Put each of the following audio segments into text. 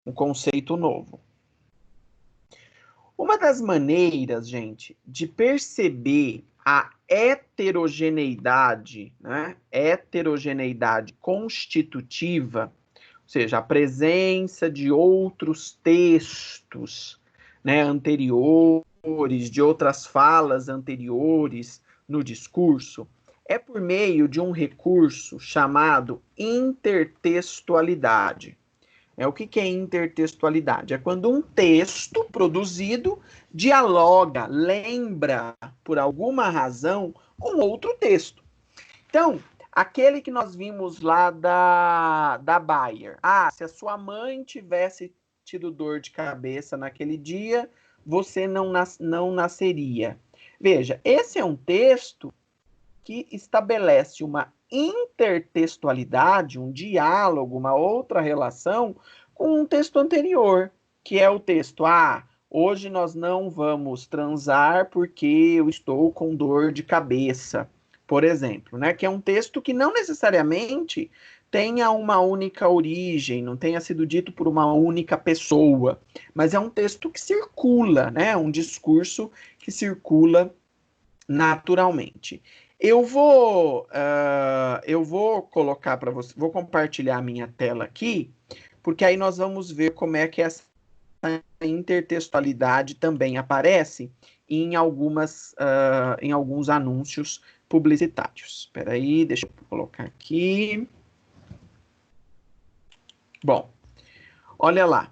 um conceito novo. Uma das maneiras, gente, de perceber a heterogeneidade, né? Heterogeneidade constitutiva, ou seja, a presença de outros textos, né, anteriores, de outras falas anteriores no discurso, é por meio de um recurso chamado intertextualidade. O que é intertextualidade? É quando um texto produzido dialoga, lembra, por alguma razão, com outro texto. Então, aquele que nós vimos lá da Bayer. Se a sua mãe tivesse tido dor de cabeça naquele dia, você não nasceria. Veja, esse é um texto que estabelece uma intertextualidade, um diálogo, uma outra relação com um texto anterior, que é o texto: hoje nós não vamos transar porque eu estou com dor de cabeça, por exemplo, né? Que é um texto que não necessariamente tenha uma única origem, não tenha sido dito por uma única pessoa, mas é um texto que circula, né? Um discurso que circula naturalmente. Eu vou colocar para você, vou compartilhar a minha tela aqui, porque aí nós vamos ver como é que essa intertextualidade também aparece em alguns anúncios publicitários. Espera aí, deixa eu colocar aqui. Bom, olha lá.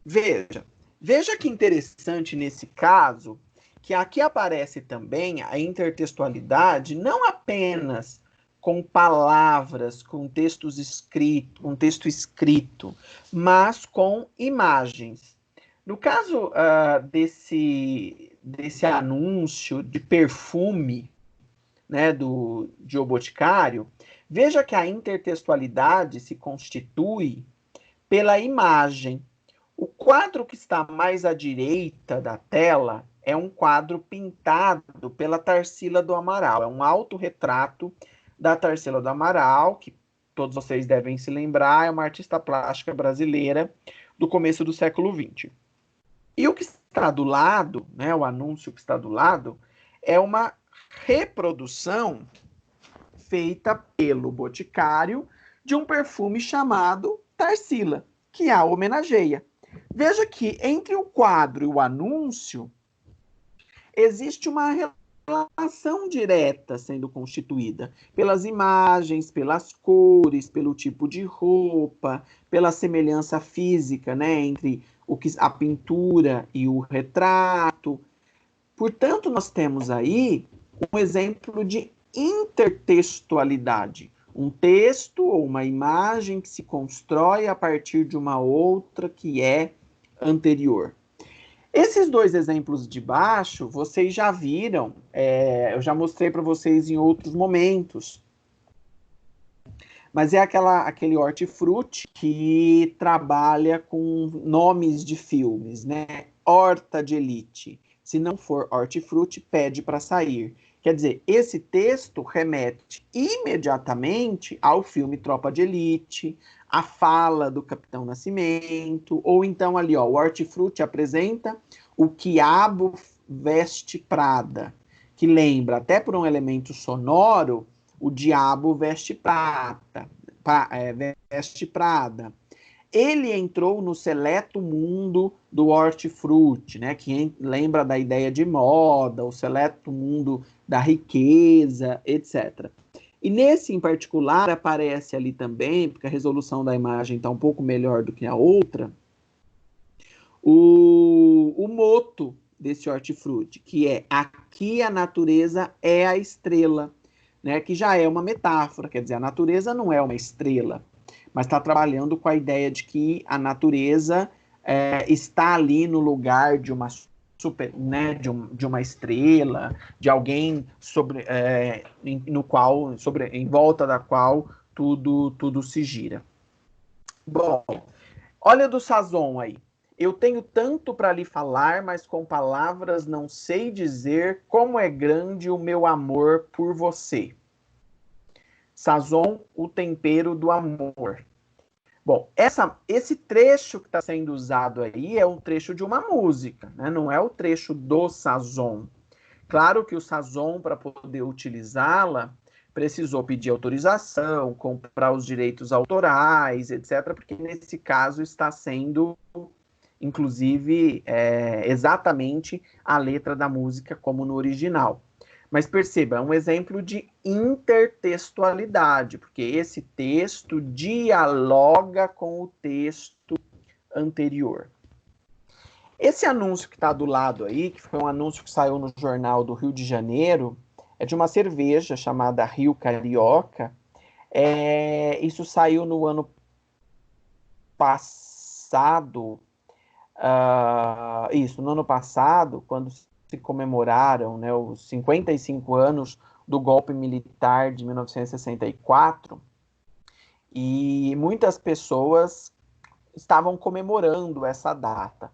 Veja que interessante nesse caso, que aqui aparece também a intertextualidade, não apenas com palavras, com texto escrito, mas com imagens. No caso desse anúncio de perfume, né, de O Boticário, veja que a intertextualidade se constitui pela imagem. O quadro que está mais à direita da tela é um quadro pintado pela Tarsila do Amaral. É um autorretrato da Tarsila do Amaral, que todos vocês devem se lembrar, é uma artista plástica brasileira do começo do século XX. E o que está do lado, né, o anúncio que está do lado, é uma reprodução feita pelo Boticário de um perfume chamado Tarsila, que a homenageia. Veja que entre o quadro e o anúncio existe uma relação direta sendo constituída pelas imagens, pelas cores, pelo tipo de roupa, pela semelhança física, né, entre a pintura e o retrato. Portanto, nós temos aí um exemplo de intertextualidade. Um texto ou uma imagem que se constrói a partir de uma outra que é anterior. Esses dois exemplos de baixo, vocês já viram, eu já mostrei para vocês em outros momentos. Mas é aquele hortifruti que trabalha com nomes de filmes, né? Horta de Elite. Se não for hortifruti, pede para sair. Quer dizer, esse texto remete imediatamente ao filme Tropa de Elite, a fala do Capitão Nascimento, ou então ali, ó, o hortifruti apresenta o Quiabo Veste Prada, que lembra, até por um elemento sonoro, o Diabo Veste Veste Prada. Ele entrou no seleto mundo do hortifruti, né, que lembra da ideia de moda, o seleto mundo da riqueza, etc. E nesse em particular aparece ali também, porque a resolução da imagem está um pouco melhor do que a outra, o moto desse hortifruti, que é: aqui a natureza é a estrela, né, que já é uma metáfora, quer dizer, a natureza não é uma estrela, mas está trabalhando com a ideia de que a natureza está ali no lugar de uma super, né, de uma estrela, de alguém em volta da qual tudo se gira. Bom, olha do Sazon aí. Eu tenho tanto para lhe falar, mas com palavras não sei dizer como é grande o meu amor por você. Sazon, o tempero do amor. Bom, esse trecho que está sendo usado aí é um trecho de uma música, né? Não é o trecho do Sazon. Claro que o Sazon, para poder utilizá-la, precisou pedir autorização, comprar os direitos autorais, etc., porque nesse caso está sendo, inclusive, exatamente a letra da música como no original. Mas perceba, é um exemplo de intertextualidade, porque esse texto dialoga com o texto anterior. Esse anúncio que está do lado aí, que foi um anúncio que saiu no jornal do Rio de Janeiro, é de uma cerveja chamada Rio Carioca. Isso saiu no ano passado, no ano passado, quando se comemoraram, né, os 55 anos do golpe militar de 1964, e muitas pessoas estavam comemorando essa data.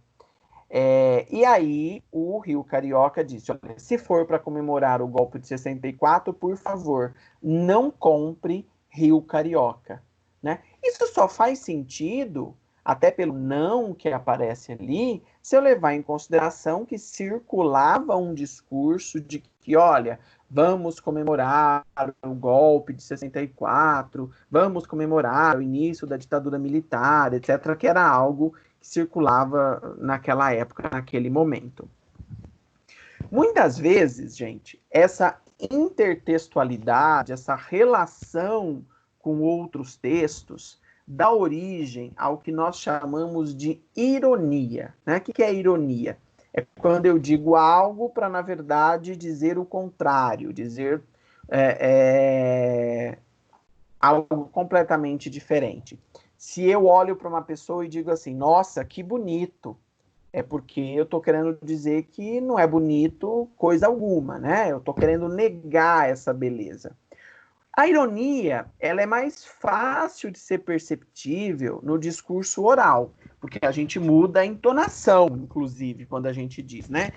E aí o Rio Carioca disse, olha, se for para comemorar o golpe de 64, por favor, não compre Rio Carioca. Né? Isso só faz sentido, até pelo não que aparece ali, se eu levar em consideração que circulava um discurso de que, olha, vamos comemorar o golpe de 64, vamos comemorar o início da ditadura militar, etc., que era algo que circulava naquela época, naquele momento. Muitas vezes, gente, essa intertextualidade, essa relação com outros textos, dá origem ao que nós chamamos de ironia. Né? O que é ironia? É quando eu digo algo para, na verdade, dizer o contrário, dizer algo completamente diferente. Se eu olho para uma pessoa e digo assim, nossa, que bonito, é porque eu estou querendo dizer que não é bonito coisa alguma, né? Eu estou querendo negar essa beleza. A ironia, ela é mais fácil de ser perceptível no discurso oral, porque a gente muda a entonação, inclusive, quando a gente diz, né?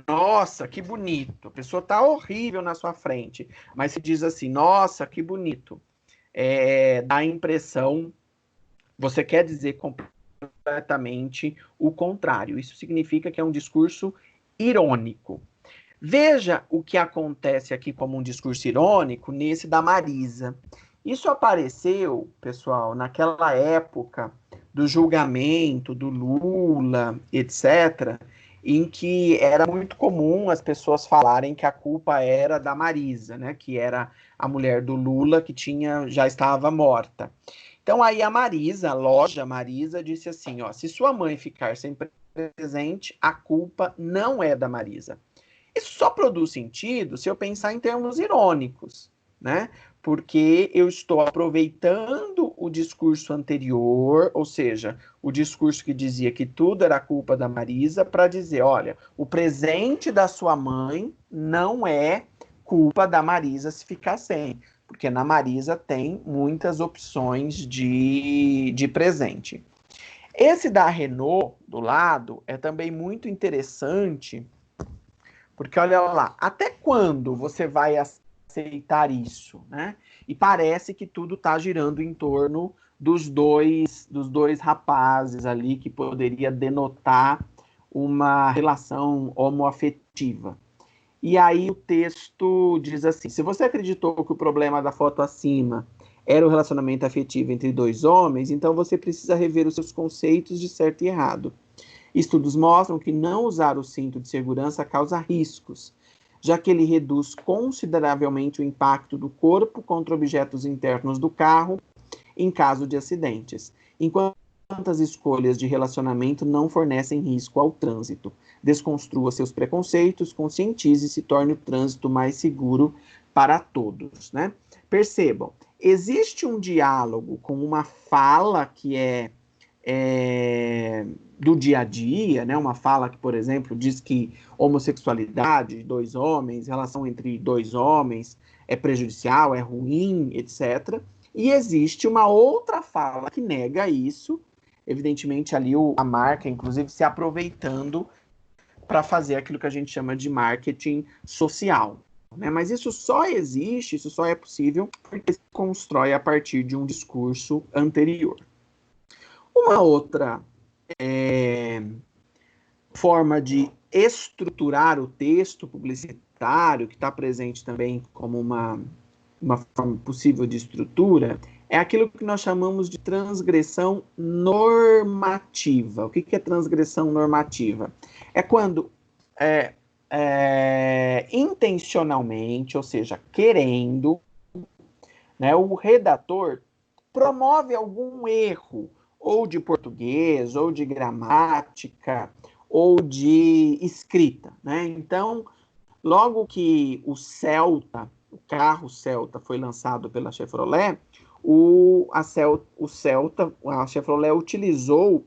Nossa, que bonito. A pessoa está horrível na sua frente, mas se diz assim, nossa, que bonito. Dá a impressão, você quer dizer completamente o contrário. Isso significa que é um discurso irônico. Veja o que acontece aqui como um discurso irônico nesse da Marisa. Isso apareceu, pessoal, naquela época do julgamento do Lula, etc., em que era muito comum as pessoas falarem que a culpa era da Marisa, né, que era a mulher do Lula que já estava morta. Então aí a Marisa, a loja Marisa, disse assim, ó, se sua mãe ficar sem presente, a culpa não é da Marisa. Isso só produz sentido se eu pensar em termos irônicos, né? Porque eu estou aproveitando o discurso anterior, ou seja, o discurso que dizia que tudo era culpa da Marisa, para dizer, olha, o presente da sua mãe não é culpa da Marisa se ficar sem, porque na Marisa tem muitas opções de presente. Esse da Renault, do lado, é também muito interessante, porque olha lá, até quando você vai aceitar isso, né? E parece que tudo está girando em torno dos dois rapazes ali, que poderia denotar uma relação homoafetiva. E aí o texto diz assim, se você acreditou que o problema da foto acima era o relacionamento afetivo entre dois homens, então você precisa rever os seus conceitos de certo e errado. Estudos mostram que não usar o cinto de segurança causa riscos, já que ele reduz consideravelmente o impacto do corpo contra objetos internos do carro em caso de acidentes, enquanto as escolhas de relacionamento não fornecem risco ao trânsito. Desconstrua seus preconceitos, conscientize e se torne o trânsito mais seguro para todos. Né? Percebam, existe um diálogo com uma fala que é do dia a dia, né? Uma fala que, por exemplo, diz que homossexualidade de dois homens, relação entre dois homens é prejudicial, é ruim, etc. E existe uma outra fala que nega isso, evidentemente ali a marca, inclusive, se aproveitando para fazer aquilo que a gente chama de marketing social. Né? Mas isso só existe, isso só é possível porque se constrói a partir de um discurso anterior. Uma outra forma de estruturar o texto publicitário, que está presente também como uma forma possível de estrutura, é aquilo que nós chamamos de transgressão normativa. O que é transgressão normativa? É quando intencionalmente, ou seja, querendo, né, o redator promove algum erro, ou de português, ou de gramática, ou de escrita, né? Então, logo que o carro Celta foi lançado pela Chevrolet, a Chevrolet utilizou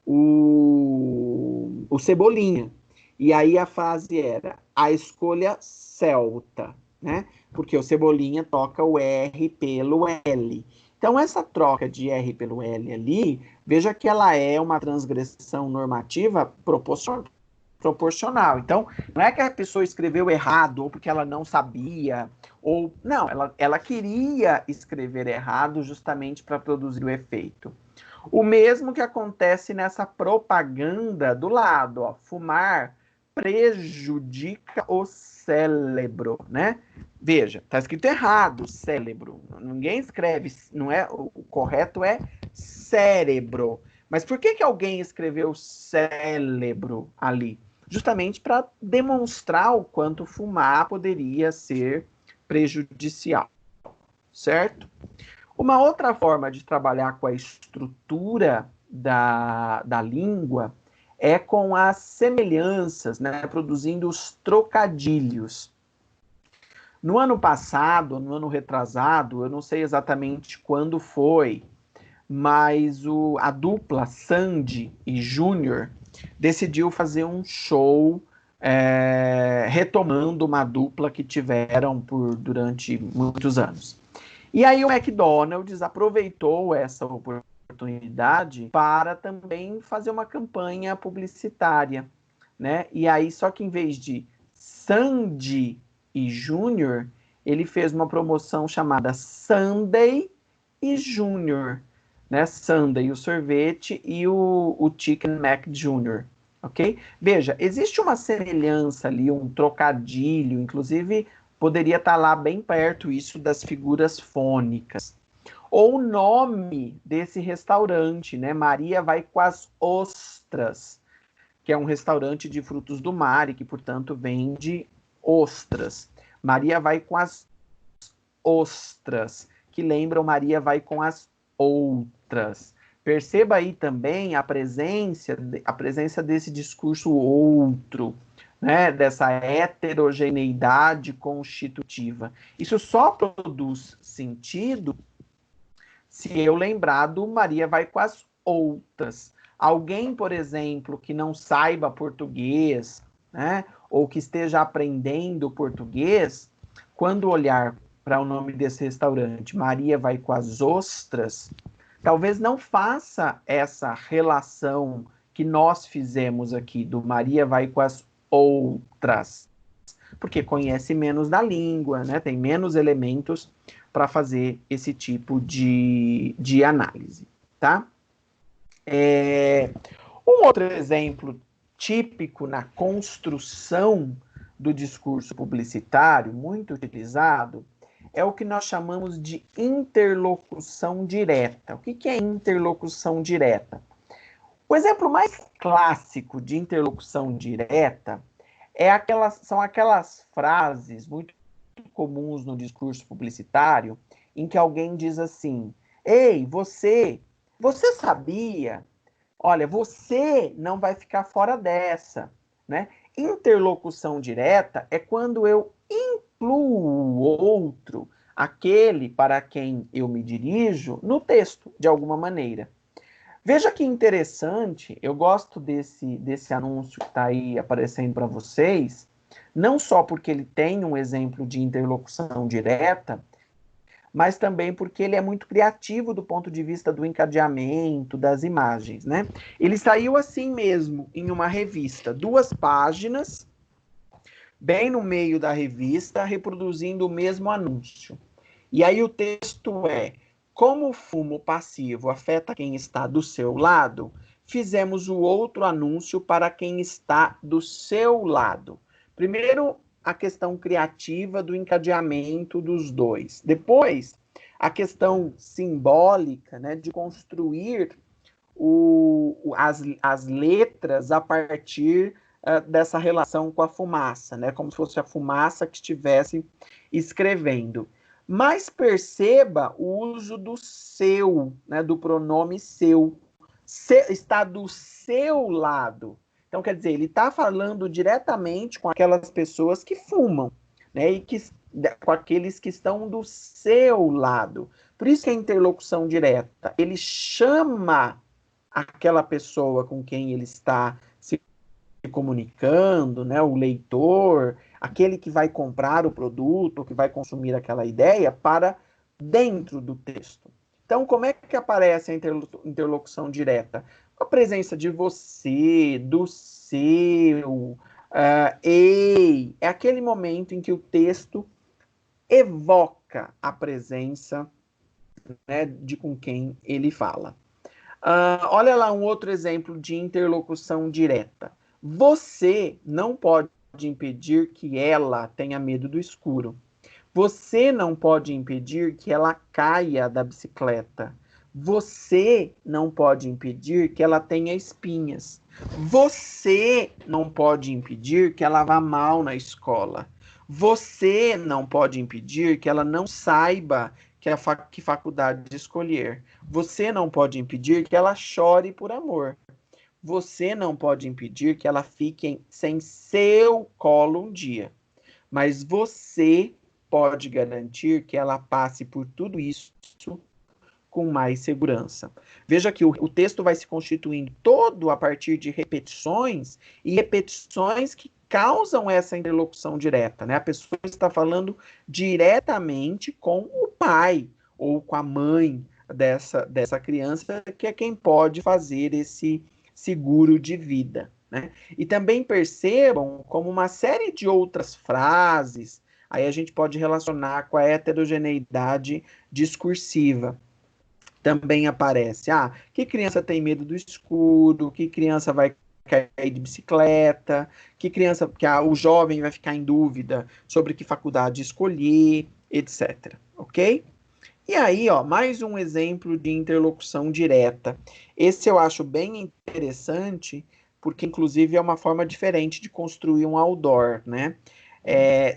o Cebolinha. E aí a frase era a escolha Celta, né? Porque o Cebolinha toca o R pelo L. Então, essa troca de R pelo L ali, veja que ela é uma transgressão normativa proporcional. Então, não é que a pessoa escreveu errado, ou porque ela não sabia, ou... Não, ela queria escrever errado justamente para produzir o efeito. O mesmo que acontece nessa propaganda do lado, ó, fumar prejudica o cérebro, né? Veja, tá escrito errado, cérebro. Ninguém escreve, não é, o correto é cérebro. Mas por que alguém escreveu cérebro ali? Justamente para demonstrar o quanto fumar poderia ser prejudicial, certo? Uma outra forma de trabalhar com a estrutura da língua é com as semelhanças, né, produzindo os trocadilhos. No ano passado, no ano retrasado, eu não sei exatamente quando foi, mas a dupla Sandy e Júnior decidiu fazer um show retomando uma dupla que tiveram durante muitos anos. E aí o McDonald's aproveitou essa oportunidade para também fazer uma campanha publicitária, né? E aí, só que em vez de Sandy e Júnior, ele fez uma promoção chamada Sunday e Júnior, né? Sunday, o sorvete, e o Chicken Mac Jr., ok? Veja, existe uma semelhança ali, um trocadilho, inclusive poderia estar lá bem perto isso das figuras fônicas. Ou o nome desse restaurante, né? Maria vai com as ostras, que é um restaurante de frutos do mar e que, portanto, vende ostras. Maria vai com as ostras, que lembram Maria vai com as outras. Perceba aí também a presença desse discurso outro, né, dessa heterogeneidade constitutiva. Isso só produz sentido se eu lembrar do Maria vai com as outras. Alguém, por exemplo, que não saiba português, né, ou que esteja aprendendo português, quando olhar para o nome desse restaurante, Maria vai com as ostras, talvez não faça essa relação que nós fizemos aqui, do Maria vai com as outras, porque conhece menos da língua, né? Tem menos elementos para fazer esse tipo de análise, tá? Um outro exemplo típico na construção do discurso publicitário, muito utilizado, é o que nós chamamos de interlocução direta. O que é interlocução direta? O exemplo mais clássico de interlocução direta são aquelas frases muito comuns no discurso publicitário em que alguém diz assim: ei, você sabia? Olha, você não vai ficar fora dessa, né? Interlocução direta é quando eu incluo o outro, aquele para quem eu me dirijo, no texto, de alguma maneira. Veja que interessante, eu gosto desse anúncio que está aí aparecendo para vocês, não só porque ele tem um exemplo de interlocução direta, mas também porque ele é muito criativo do ponto de vista do encadeamento, das imagens, né? Ele saiu assim mesmo, em uma revista, 2 páginas, bem no meio da revista, reproduzindo o mesmo anúncio. E aí o texto é: Como o fumo passivo afeta quem está do seu lado, fizemos o outro anúncio para quem está do seu lado. Primeiro, a questão criativa do encadeamento dos dois. Depois, a questão simbólica, né, de construir as letras a partir dessa relação com a fumaça, né, como se fosse a fumaça que estivesse escrevendo. Mas perceba o uso do seu, né, do pronome seu. Está do seu lado. Então, quer dizer, ele está falando diretamente com aquelas pessoas que fumam, né, e com aqueles que estão do seu lado. Por isso que a interlocução direta, ele chama aquela pessoa com quem ele está se comunicando, né, o leitor, aquele que vai comprar o produto, que vai consumir aquela ideia, para dentro do texto. Então, como é que aparece a interlocução direta? A presença de você, do seu, ei. É aquele momento em que o texto evoca a presença, né, de com quem ele fala. Olha lá um outro exemplo de interlocução direta. Você não pode impedir que ela tenha medo do escuro. Você não pode impedir que ela caia da bicicleta. Você não pode impedir que ela tenha espinhas. Você não pode impedir que ela vá mal na escola. Você não pode impedir que ela não saiba que faculdade escolher. Você não pode impedir que ela chore por amor. Você não pode impedir que ela fique sem seu colo um dia. Mas você pode garantir que ela passe por tudo isso com mais segurança. Veja que o texto vai se constituindo todo a partir de repetições, e repetições que causam essa interlocução direta, né? A pessoa está falando diretamente com o pai ou com a mãe dessa criança, que é quem pode fazer esse seguro de vida, né? E também percebam como uma série de outras frases, aí a gente pode relacionar com a heterogeneidade discursiva. Também aparece, que criança tem medo do escuro, que criança vai cair de bicicleta, que criança, o jovem vai ficar em dúvida sobre que faculdade escolher, etc. Ok? E aí, mais um exemplo de interlocução direta. Esse eu acho bem interessante, porque inclusive é uma forma diferente de construir um outdoor, né?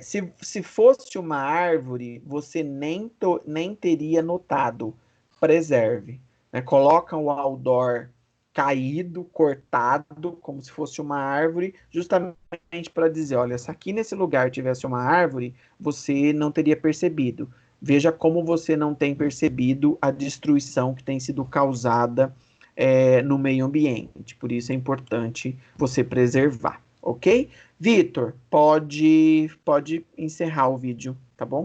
Se fosse uma árvore, você nem teria notado. Preserve, né? Coloca o outdoor caído, cortado, como se fosse uma árvore, justamente para dizer, olha, se aqui nesse lugar tivesse uma árvore, você não teria percebido. Veja como você não tem percebido a destruição que tem sido causada no meio ambiente. Por isso é importante você preservar, ok? Vitor, pode encerrar o vídeo, tá bom?